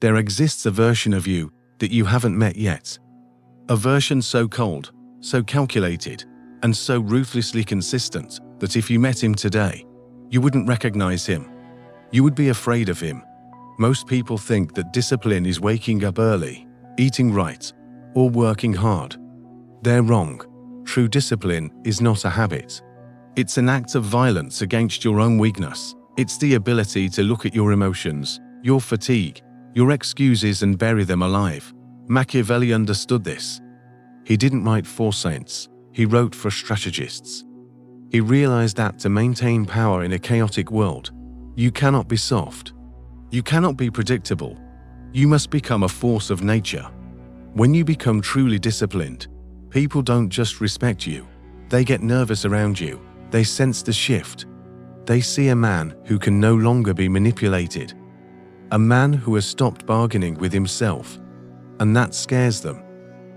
There exists a version of you that you haven't met yet. A version so cold, so calculated, and so ruthlessly consistent that if you met him today, you wouldn't recognize him. You would be afraid of him. Most people think that discipline is waking up early, eating right, or working hard. They're wrong. True discipline is not a habit. It's an act of violence against your own weakness. It's the ability to look at your emotions, your fatigue, your excuses and bury them alive. Machiavelli understood this. He didn't write for saints, he wrote for strategists. He realized that to maintain power in a chaotic world, you cannot be soft. You cannot be predictable. You must become a force of nature. When you become truly disciplined, people don't just respect you. They get nervous around you. They sense the shift. They see a man who can no longer be manipulated. A man who has stopped bargaining with himself. And that scares them.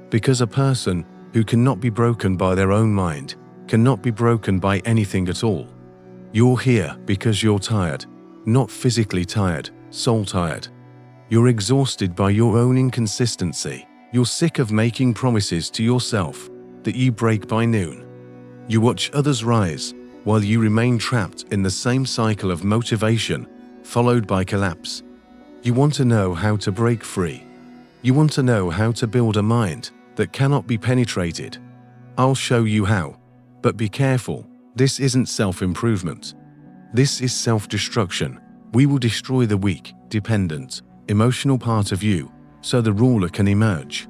Because a person who cannot be broken by their own mind cannot be broken by anything at all. You're here because you're tired. Not physically tired, soul tired. You're exhausted by your own inconsistency. You're sick of making promises to yourself that you break by noon. You watch others rise while you remain trapped in the same cycle of motivation followed by collapse. You want to know how to break free. You want to know how to build a mind that cannot be penetrated. I'll show you how. But be careful, this isn't self-improvement. This is self-destruction. We will destroy the weak, dependent, emotional part of you so the ruler can emerge.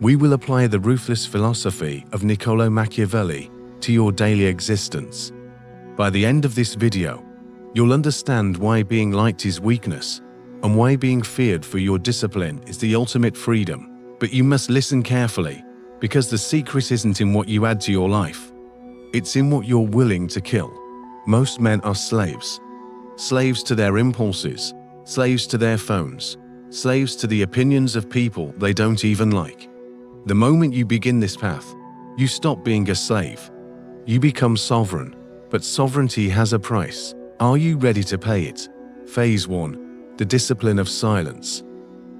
We will apply the ruthless philosophy of Niccolò Machiavelli to your daily existence. By the end of this video, you'll understand why being liked is weakness and why being feared for your discipline is the ultimate freedom. But you must listen carefully, because the secret isn't in what you add to your life. It's in what you're willing to kill. Most men are slaves. Slaves to their impulses, slaves to their phones, slaves to the opinions of people they don't even like. The moment you begin this path, you stop being a slave. You become sovereign, but sovereignty has a price. Are you ready to pay it? Phase 1. The discipline of silence.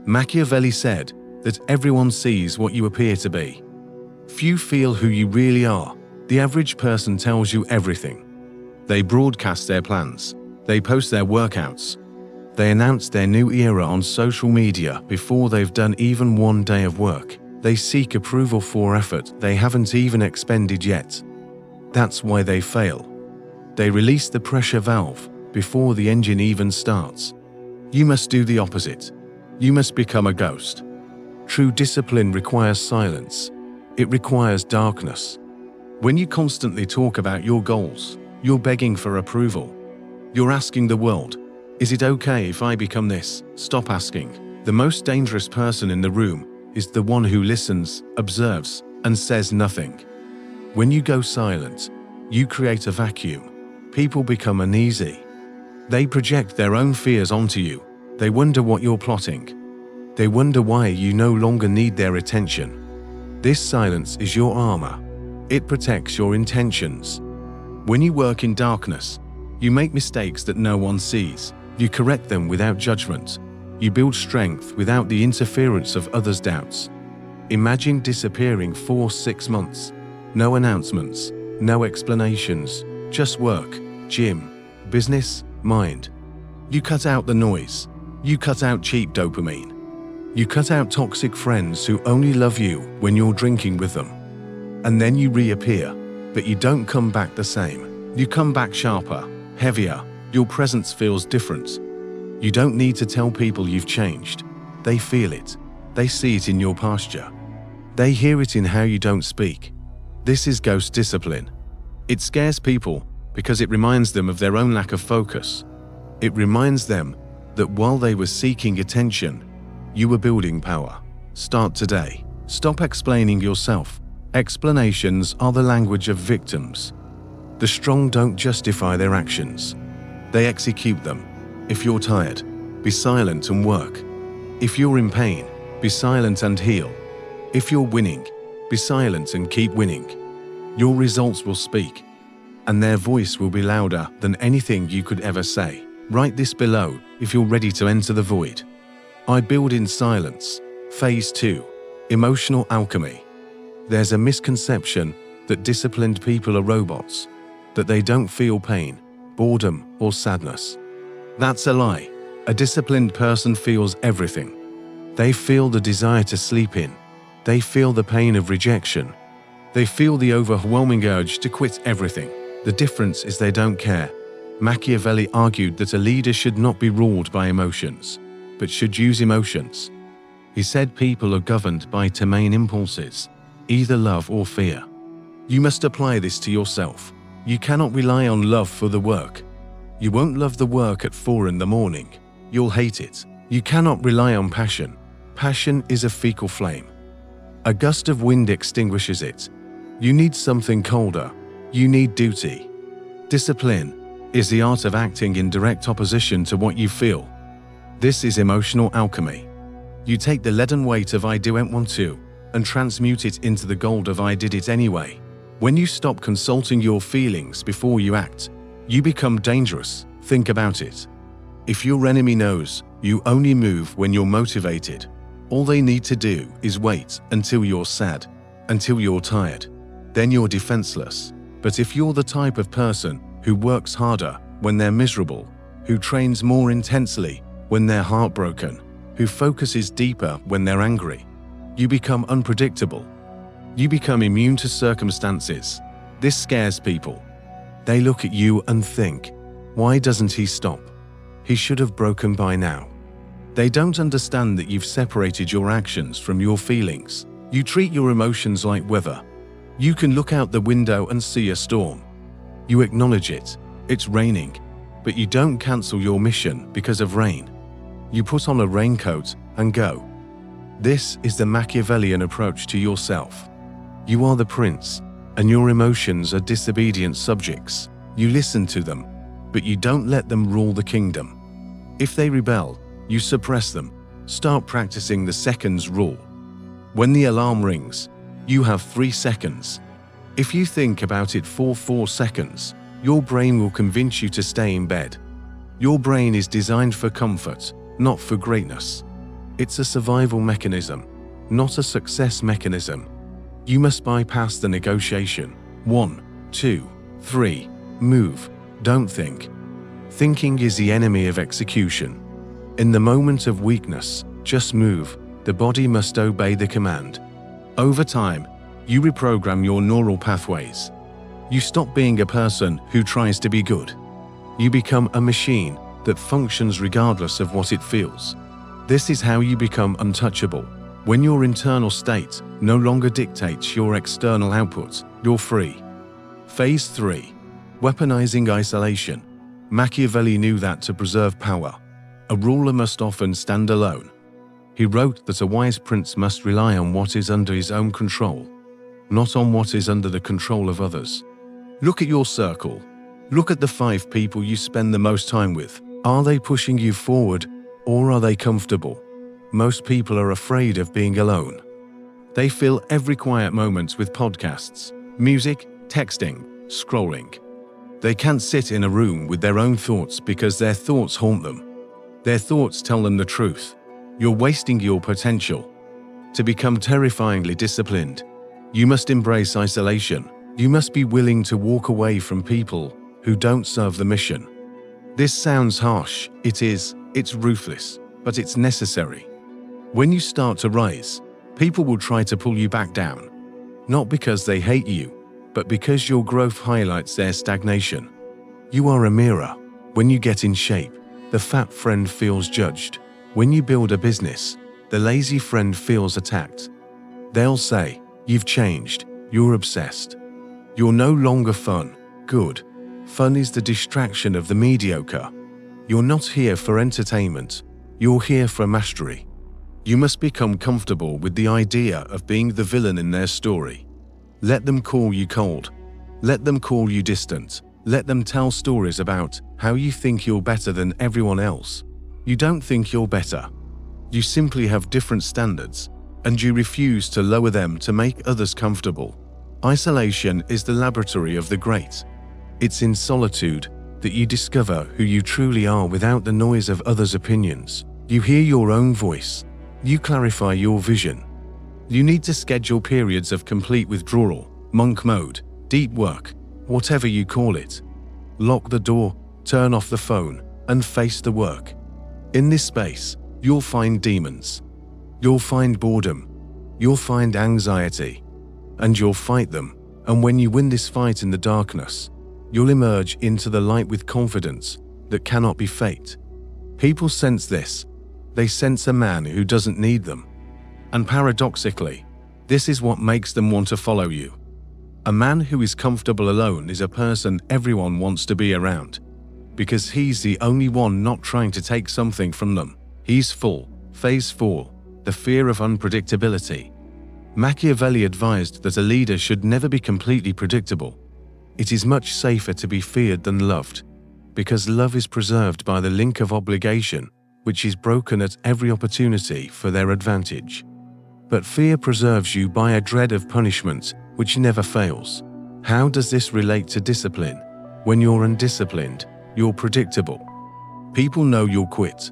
Machiavelli said that everyone sees what you appear to be. Few feel who you really are. The average person tells you everything. They broadcast their plans. They post their workouts. They announce their new era on social media before they've done even one day of work. They seek approval for effort they haven't even expended yet. That's why they fail. They release the pressure valve before the engine even starts. You must do the opposite. You must become a ghost. True discipline requires silence. It requires darkness. When you constantly talk about your goals, you're begging for approval. You're asking the world, is it okay if I become this? Stop asking. The most dangerous person in the room is the one who listens, observes, and says nothing. When you go silent, you create a vacuum. People become uneasy. They project their own fears onto you. They wonder what you're plotting. They wonder why you no longer need their attention. This silence is your armor. It protects your intentions. When you work in darkness, you make mistakes that no one sees. You correct them without judgment. You build strength without the interference of others' doubts. Imagine disappearing for 6 months. No announcements, no explanations, just work, gym, business, mind. You cut out the noise. You cut out cheap dopamine. You cut out toxic friends who only love you when you're drinking with them. And then you reappear, but you don't come back the same. You come back sharper, heavier. Your presence feels different. You don't need to tell people you've changed. They feel it. They see it in your posture. They hear it in how you don't speak. This is ghost discipline. It scares people because it reminds them of their own lack of focus. It reminds them that while they were seeking attention, you were building power. Start today. Stop explaining yourself. Explanations are the language of victims. The strong don't justify their actions. They execute them. If you're tired, be silent and work. If you're in pain, be silent and heal. If you're winning, be silent and keep winning. Your results will speak, and their voice will be louder than anything you could ever say. Write this below if you're ready to enter the void. I build in silence. Phase 2. Emotional alchemy. There's a misconception that disciplined people are robots, that they don't feel pain, boredom, or sadness. That's a lie. A disciplined person feels everything. They feel the desire to sleep in. They feel the pain of rejection. They feel the overwhelming urge to quit everything. The difference is they don't care. Machiavelli argued that a leader should not be ruled by emotions, but should use emotions. He said people are governed by two main impulses, either love or fear. You must apply this to yourself. You cannot rely on love for the work. You won't love the work at 4 in the morning. You'll hate it. You cannot rely on passion. Passion is a fecal flame. A gust of wind extinguishes it. You need something colder. You need duty. Discipline is the art of acting in direct opposition to what you feel. This is emotional alchemy. You take the leaden weight of I don't want to and transmute it into the gold of I did it anyway. When you stop consulting your feelings before you act, you become dangerous. Think about it. If your enemy knows you only move when you're motivated, all they need to do is wait until you're sad, until you're tired. Then you're defenseless. But if you're the type of person who works harder when they're miserable, who trains more intensely when they're heartbroken, who focuses deeper when they're angry, you become unpredictable. You become immune to circumstances. This scares people. They look at you and think, why doesn't he stop? He should have broken by now. They don't understand that you've separated your actions from your feelings. You treat your emotions like weather. You can look out the window and see a storm. You acknowledge it. It's raining. But you don't cancel your mission because of rain. You put on a raincoat and go. This is the Machiavellian approach to yourself. You are the prince, and your emotions are disobedient subjects. You listen to them, but you don't let them rule the kingdom. If they rebel, you suppress them. Start practicing the seconds rule. When the alarm rings, you have 3 seconds. If you think about it for 4 seconds, your brain will convince you to stay in bed. Your brain is designed for comfort, not for greatness. It's a survival mechanism, not a success mechanism. You must bypass the negotiation. 1, 2, 3, move, don't think. Thinking is the enemy of execution. In the moment of weakness, just move. The body must obey the command. Over time, you reprogram your neural pathways. You stop being a person who tries to be good. You become a machine that functions regardless of what it feels. This is how you become untouchable. When your internal state no longer dictates your external output, you're free. Phase 3. Weaponizing isolation. Machiavelli knew that to preserve power, a ruler must often stand alone. He wrote that a wise prince must rely on what is under his own control, not on what is under the control of others. Look at your circle. Look at the 5 people you spend the most time with. Are they pushing you forward, or are they comfortable? Most people are afraid of being alone. They fill every quiet moment with podcasts, music, texting, scrolling. They can't sit in a room with their own thoughts because their thoughts haunt them. Their thoughts tell them the truth. You're wasting your potential. To become terrifyingly disciplined, you must embrace isolation. You must be willing to walk away from people who don't serve the mission. This sounds harsh. It is. It's ruthless, but it's necessary. When you start to rise, people will try to pull you back down. Not because they hate you, but because your growth highlights their stagnation. You are a mirror. When you get in shape, the fat friend feels judged. When you build a business, the lazy friend feels attacked. They'll say, "You've changed. You're obsessed. You're no longer fun." Good. Fun is the distraction of the mediocre. You're not here for entertainment. You're here for mastery. You must become comfortable with the idea of being the villain in their story. Let them call you cold. Let them call you distant. Let them tell stories about how you think you're better than everyone else. You don't think you're better. You simply have different standards, and you refuse to lower them to make others comfortable. Isolation is the laboratory of the great. It's in solitude that you discover who you truly are without the noise of others' opinions. You hear your own voice. You clarify your vision. You need to schedule periods of complete withdrawal, monk mode, deep work, whatever you call it. Lock the door, turn off the phone, and face the work. In this space, you'll find demons. You'll find boredom. You'll find anxiety. And you'll fight them. And when you win this fight in the darkness, you'll emerge into the light with confidence that cannot be faked. People sense this. They sense a man who doesn't need them. And paradoxically, this is what makes them want to follow you. A man who is comfortable alone is a person everyone wants to be around, because he's the only one not trying to take something from them. He's full, phase 4, the fear of unpredictability. Machiavelli advised that a leader should never be completely predictable. It is much safer to be feared than loved, because love is preserved by the link of obligation, which is broken at every opportunity for their advantage. But fear preserves you by a dread of punishment, which never fails. How does this relate to discipline? When you're undisciplined, you're predictable. People know you'll quit.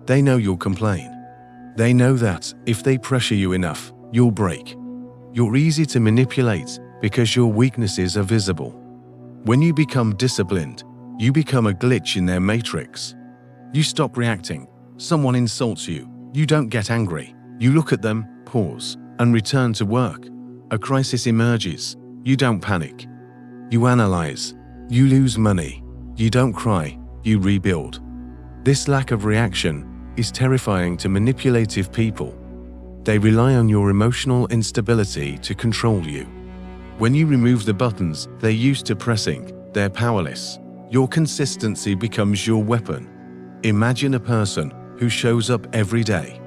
They know you'll complain. They know that if they pressure you enough, you'll break. You're easy to manipulate because your weaknesses are visible. When you become disciplined, you become a glitch in their matrix. You stop reacting. Someone insults you. You don't get angry. You look at them, pause, and return to work. A crisis emerges. You don't panic. You analyze. You lose money. You don't cry. You rebuild. This lack of reaction is terrifying to manipulative people. They rely on your emotional instability to control you. When you remove the buttons they're used to pressing, they're powerless. Your consistency becomes your weapon. Imagine a person who shows up every day.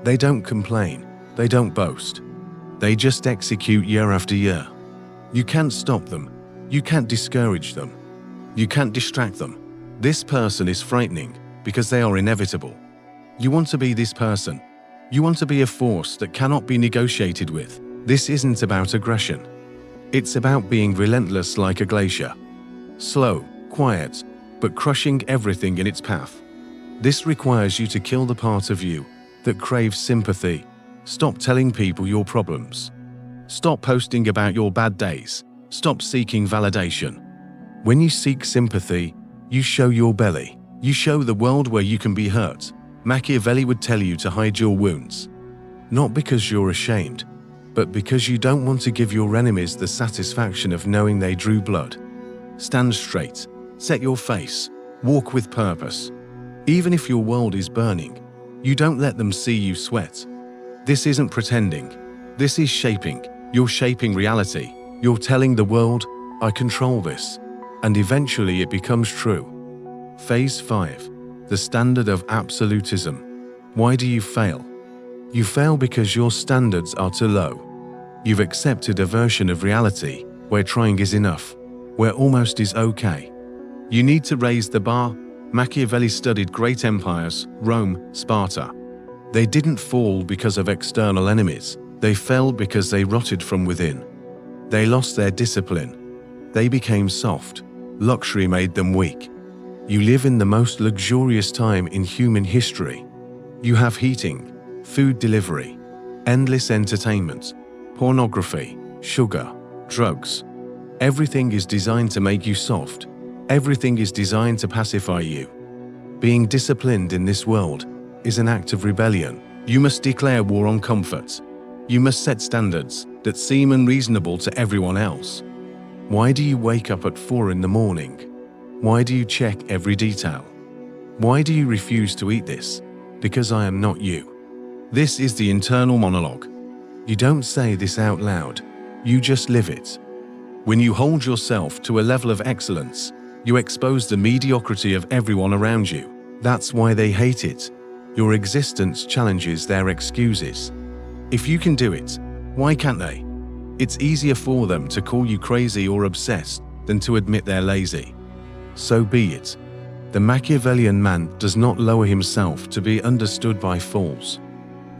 They don't complain. They don't boast. They just execute year after year. You can't stop them. You can't discourage them. You can't distract them. This person is frightening because they are inevitable. You want to be this person. You want to be a force that cannot be negotiated with. This isn't about aggression. It's about being relentless like a glacier. Slow, quiet, but crushing everything in its path. This requires you to kill the part of you that craves sympathy. Stop telling people your problems. Stop posting about your bad days. Stop seeking validation. When you seek sympathy, you show your belly. You show the world where you can be hurt. Machiavelli would tell you to hide your wounds. Not because you're ashamed, but because you don't want to give your enemies the satisfaction of knowing they drew blood. Stand straight. Set your face. Walk with purpose. Even if your world is burning, you don't let them see you sweat. This isn't pretending. This is shaping. You're shaping reality. You're telling the world, I control this. And eventually it becomes true. Phase 5. The standard of absolutism. Why do you fail? You fail because your standards are too low. You've accepted a version of reality where trying is enough, where almost is okay. You need to raise the bar. Machiavelli studied great empires, Rome, Sparta. They didn't fall because of external enemies. They fell because they rotted from within. They lost their discipline. They became soft. Luxury made them weak. You live in the most luxurious time in human history. You have heating, food delivery, endless entertainment, pornography, sugar, drugs. Everything is designed to make you soft. Everything is designed to pacify you. Being disciplined in this world is an act of rebellion. You must declare war on comfort. You must set standards that seem unreasonable to everyone else. Why do you wake up at 4 in the morning? Why do you check every detail? Why do you refuse to eat this? Because I am not you. This is the internal monologue. You don't say this out loud. You just live it. When you hold yourself to a level of excellence, you expose the mediocrity of everyone around you. That's why they hate it. Your existence challenges their excuses. If you can do it, why can't they? It's easier for them to call you crazy or obsessed than to admit they're lazy. So be it. The Machiavellian man does not lower himself to be understood by fools.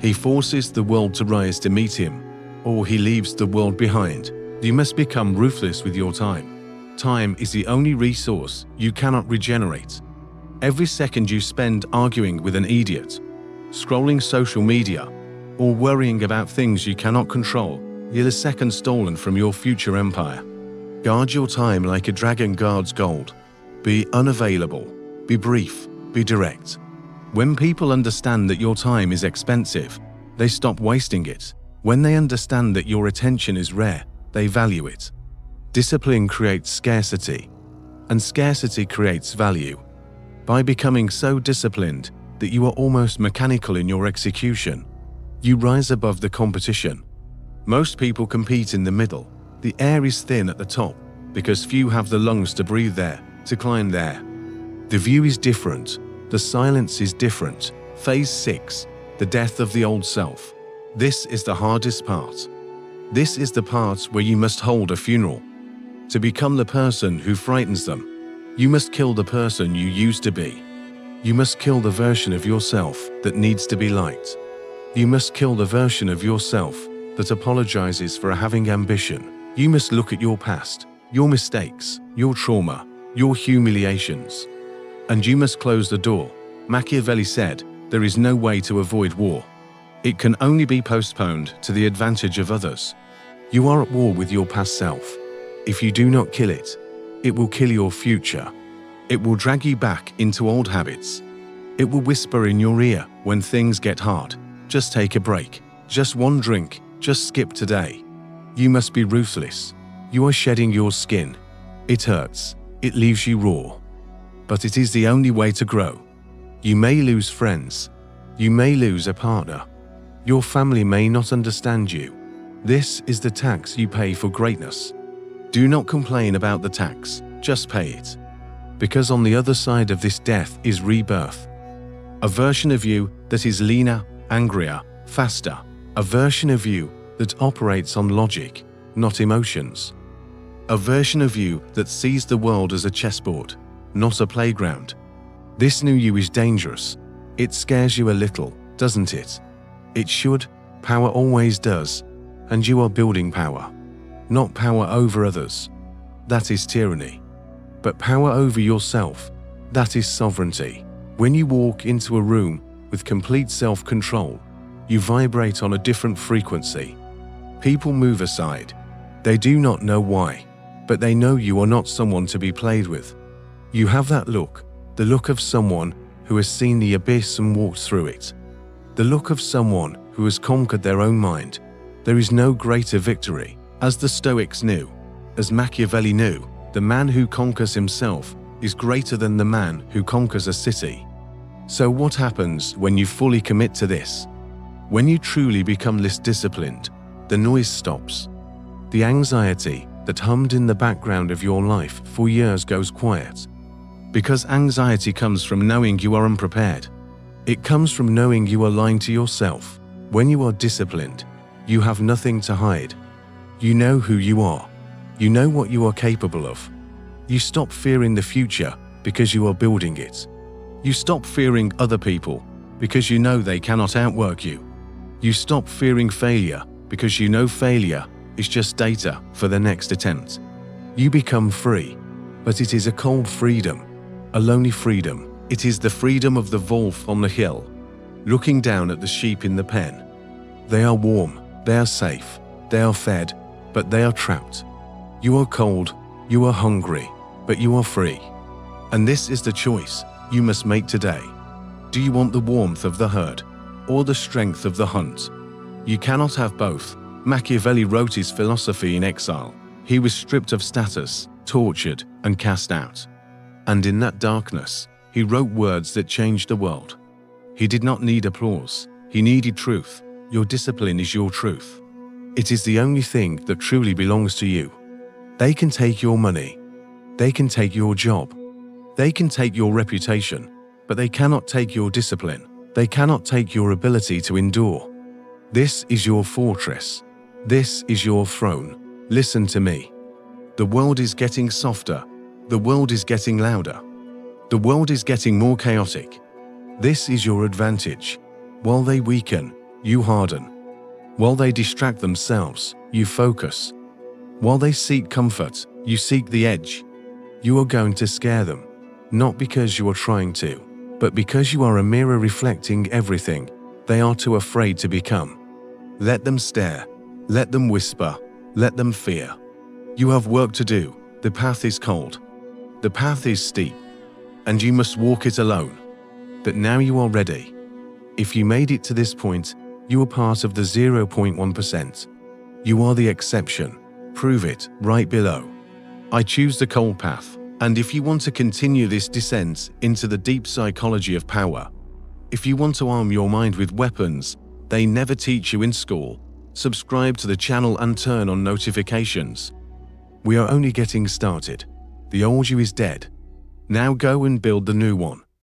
He forces the world to rise to meet him, or he leaves the world behind. You must become ruthless with your time. Time is the only resource you cannot regenerate. Every second you spend arguing with an idiot, scrolling social media, or worrying about things you cannot control, you're a second stolen from your future empire. Guard your time like a dragon guards gold. Be unavailable. Be brief. Be direct. When people understand that your time is expensive, they stop wasting it. When they understand that your attention is rare, they value it. Discipline creates scarcity, and scarcity creates value. By becoming so disciplined that you are almost mechanical in your execution, you rise above the competition. Most people compete in the middle. The air is thin at the top because few have the lungs to breathe there, to climb there. The view is different. The silence is different. Phase 6, the death of the old self. This is the hardest part. This is the part where you must hold a funeral. To become the person who frightens them, you must kill the person you used to be. You must kill the version of yourself that needs to be liked. You must kill the version of yourself that apologizes for having ambition. You must look at your past, your mistakes, your trauma, your humiliations. And you must close the door. Machiavelli said, there is no way to avoid war. It can only be postponed to the advantage of others. You are at war with your past self. If you do not kill it, it will kill your future. It will drag you back into old habits. It will whisper in your ear when things get hard. Just take a break. Just one drink. Just skip today. You must be ruthless. You are shedding your skin. It hurts. It leaves you raw. But it is the only way to grow. You may lose friends. You may lose a partner. Your family may not understand you. This is the tax you pay for greatness. Do not complain about the tax. Just pay it. Because on the other side of this death is rebirth. A version of you that is leaner, angrier, faster. A version of you that operates on logic, not emotions. A version of you that sees the world as a chessboard, not a playground. This new you is dangerous. It scares you a little, doesn't it? It should. Power always does. And you are building power. Not power over others. That is tyranny. But power over yourself. That is sovereignty. When you walk into a room with complete self-control, you vibrate on a different frequency. People move aside. They do not know why, but they know you are not someone to be played with. You have that look, the look of someone who has seen the abyss and walked through it. The look of someone who has conquered their own mind. There is no greater victory. As the Stoics knew, as Machiavelli knew, the man who conquers himself is greater than the man who conquers a city. So what happens when you fully commit to this? When you truly become less disciplined, the noise stops. The anxiety that hummed in the background of your life for years goes quiet. Because anxiety comes from knowing you are unprepared. It comes from knowing you are lying to yourself. When you are disciplined, you have nothing to hide. You know who you are. You know what you are capable of. You stop fearing the future because you are building it. You stop fearing other people because you know they cannot outwork you. You stop fearing failure because you know failure is just data for the next attempt. You become free, but it is a cold freedom, a lonely freedom. It is the freedom of the wolf on the hill, looking down at the sheep in the pen. They are warm, they are safe, they are fed, but they are trapped. You are cold, you are hungry, but you are free. And this is the choice you must make today. Do you want the warmth of the herd or the strength of the hunt? You cannot have both. Machiavelli wrote his philosophy in exile. He was stripped of status, tortured, and cast out. And in that darkness, he wrote words that changed the world. He did not need applause. He needed truth. Your discipline is your truth. It is the only thing that truly belongs to you. They can take your money. They can take your job. They can take your reputation, but they cannot take your discipline. They cannot take your ability to endure. This is your fortress. This is your throne. Listen to me. The world is getting softer. The world is getting louder. The world is getting more chaotic. This is your advantage. While they weaken, you harden. While they distract themselves, you focus. While they seek comfort, you seek the edge. You are going to scare them, not because you are trying to, but because you are a mirror reflecting everything They are too afraid to become. Let them stare. Let them whisper. Let them fear. You have work to do. The path is cold. The path is steep. And you must walk it alone. But now you are ready. If you made it to this point, you are part of the 0.1%. You are the exception. Prove it right below. I choose the cold path. And if you want to continue this descent into the deep psychology of power, if you want to arm your mind with weapons they never teach you in school, subscribe to the channel and turn on notifications. We are only getting started. The old you is dead. Now go and build the new one.